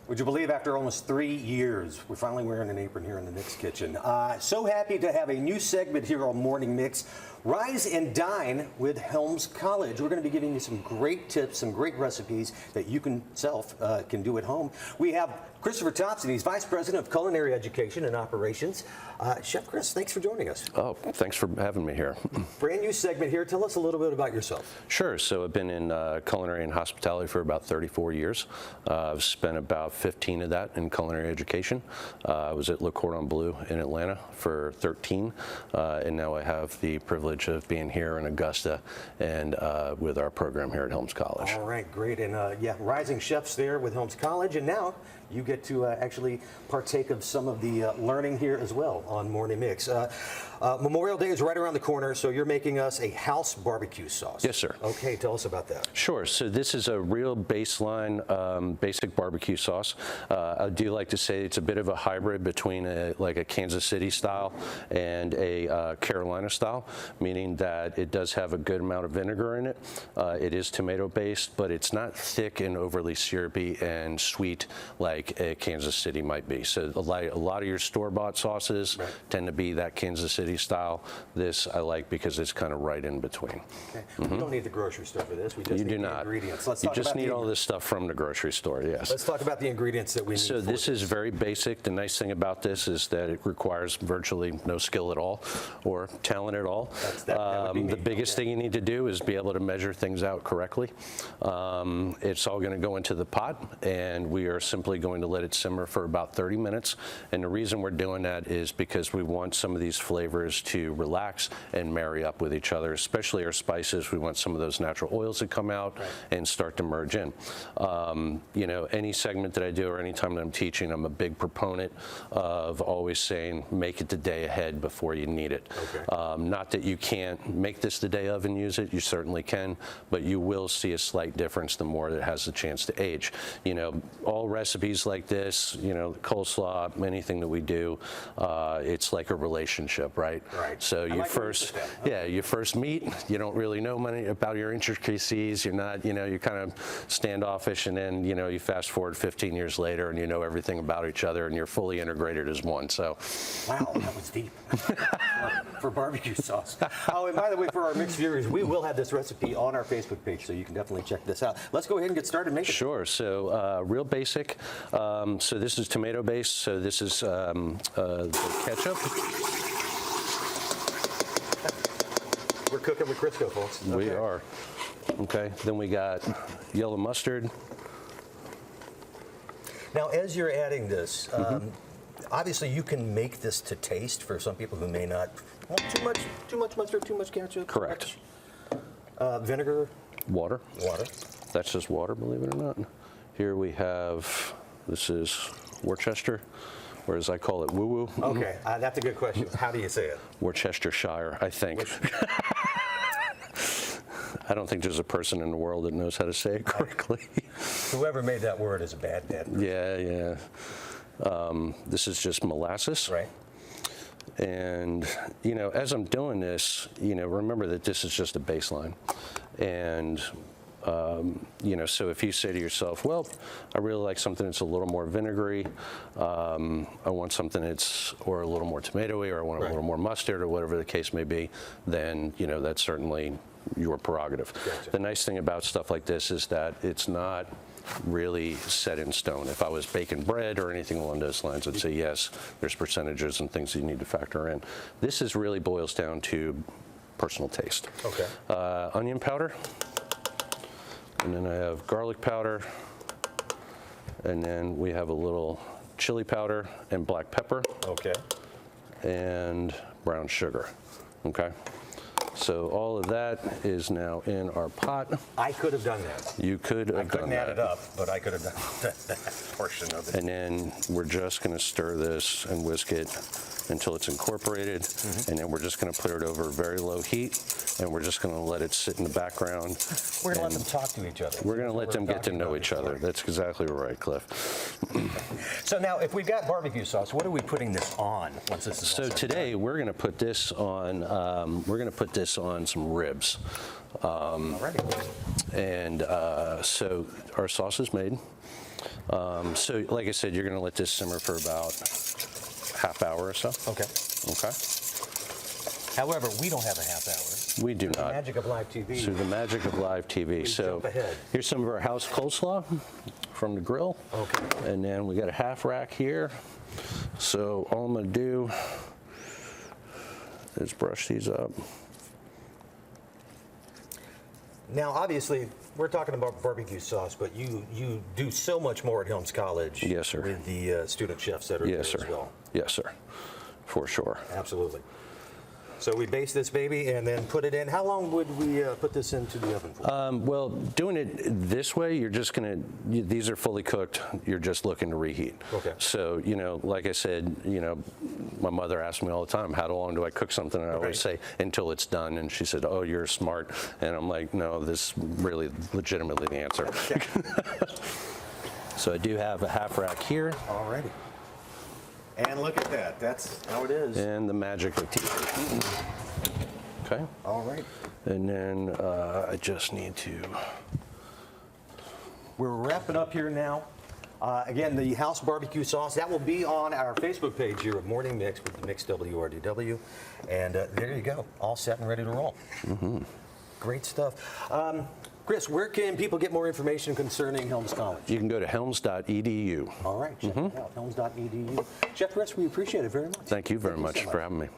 Would you believe after almost 3 years, we're finally wearing an apron here in the Mix Kitchen. So happy to have a new segment here on Morning Mix, Rise and Dine with Helms College. We're going to be giving you some great tips, some great recipes that you can do at home. We have Christopher Thompson. He's Vice President of Culinary Education and Operations. Chef Chris, thanks for joining us. Oh, thanks for having me here. Brand new segment here. Tell us a little bit about yourself. Sure. So I've been in culinary and hospitality for about 34 years. I've spent about 15 of that in culinary education. I was at Le Cordon Bleu in Atlanta for 13, and now I have the privilege of being here in Augusta and with our program here at Helms College. All right, great. And yeah, rising chefs there with Helms College, and now you get to actually partake of some of the learning here as well on Morning Mix. Memorial Day is right around the corner, so you're making us a house barbecue sauce. Yes, sir. Okay, tell us about that. Sure. So this is a real baseline, basic barbecue sauce. I do like to say it's a bit of a hybrid between like a Kansas City style and a Carolina style, meaning that it does have a good amount of vinegar in it. It is tomato based, but it's not thick and overly syrupy and sweet like a Kansas City might be. So a lot of your store-bought sauces tend to be that Kansas City style. This I like because it's kind of right in between. Okay. We don't need the grocery store for this. We just need the ingredients. You just need all this stuff from the grocery store, yes. Let's talk about the ingredients that we need. So this is very basic. The nice thing about this is that it requires virtually no skill at all or talent at all. The biggest thing you need to do is be able to measure things out correctly. It's all going to go into the pot, and we are simply going to let it simmer for about 30 minutes. And the reason we're doing that is because we want some of these flavors to relax and marry up with each other, especially our spices. We want some of those natural oils to come out and start to merge in. You know, any segment that I do or any time that I'm teaching, I'm a big proponent of always saying, make it the day ahead before you need it. Not that you can't make this the day of and use it, you certainly can, but you will see a slight difference the more that it has a chance to age. You know, all recipes like this, you know, coleslaw, anything that we do, it's like a relationship, right? So you you first meet, you don't really know much about your intricacies, you're not, you know, you're kind of standoffish, and then, you know, you fast forward 15 years later and you know everything about each other and you're fully integrated as one. So wow, that was deep for barbecue sauce. Oh, and by the way, for our mixed viewers, we will have this recipe on our Facebook page, so you can definitely check this out. Let's go ahead and get started making it. Sure. So real basic. So this is tomato based, so this is the ketchup. We're cooking with Crisco, folks. We are. Okay. Then we got yellow mustard. Now, as you're adding this, obviously you can make this to taste for some people who may not want too much mustard, too much ketchup. Correct. Vinegar. Water. Water. That's just water, believe it or not. Here we have, this is Worcestershire, or as I call it, woo-woo. Okay, that's a good question. How do you say it? Worcestershire, I think. I don't think there's a person in the world that knows how to say it correctly. Whoever made that word is a bad person. Yeah. This is just molasses. Right. And, you know, as I'm doing this, you know, remember that this is just a baseline. And, you know, so if you say to yourself, well, I really like something that's a little more vinegary, I want something that's, or a little more tomatoey, or I want a little more mustard, or whatever the case may be, then, you know, that's certainly your prerogative. Gotcha. The nice thing about stuff like this is that it's not really set in stone. If I was baking bread or anything along those lines, I'd say yes, there's percentages and things that you need to factor in. This is really boils down to personal taste. Okay. Onion powder, and then I have garlic powder, and then we have a little chili powder and black pepper. Okay. And brown sugar. Okay. So all of that is now in our pot. I could have done that. You could have done that. I couldn't add it up, but I could have done that portion of it. And then we're just going to stir this and whisk it until it's incorporated, and then we're just going to put it over very low heat, and we're just going to let it sit in the background. We're going to let them talk to each other. We're going to let them get to know each other. That's exactly right, Cliff. So now, if we've got barbecue sauce, what are we putting this on once this is all So set today up? we're going to put this on. Some ribs. Alrighty. And so our sauce is made. So like I said, you're going to let this simmer for about half hour or so. Okay. Okay. However, we don't have a half hour. We do The not. magic of live TV. Through the magic of live TV. So jump ahead. here's some of our house coleslaw from the grill. Okay. And then we got a half rack here. So all I'm going to do is brush these up. Now, obviously, we're talking about barbecue sauce, but you do so much more at Helms College. Yes, sir. With the student chefs that are Yes, there sir. as well. Yes, sir. For sure. Absolutely. So we base this baby and then put it in. How long would we put this into the oven for? Well, doing it this way, you're just going to, these are fully cooked. You're just looking to reheat. Okay. So, you know, like I said, you know, my mother asked me all the time, how long do I cook something? And I always say, until it's done. And she said, oh, you're smart. And I'm like, no, this is really legitimately the answer. Okay. So I do have a half rack here. All righty. And look at that. That's how it is. And the magic of TV. Okay. All right. And then I just need to. We're wrapping up here now. Again, the house barbecue sauce, that will be on our Facebook page here at Morning Mix with the Mix WRDW. And there you go, all set and ready to roll. Mm-hmm. Great stuff. Chris, where can people get more information concerning Helms College? You can go to helms.edu. All right, check it out, helms.edu. Chef Chris, we appreciate it very much. Thank you very much for having me.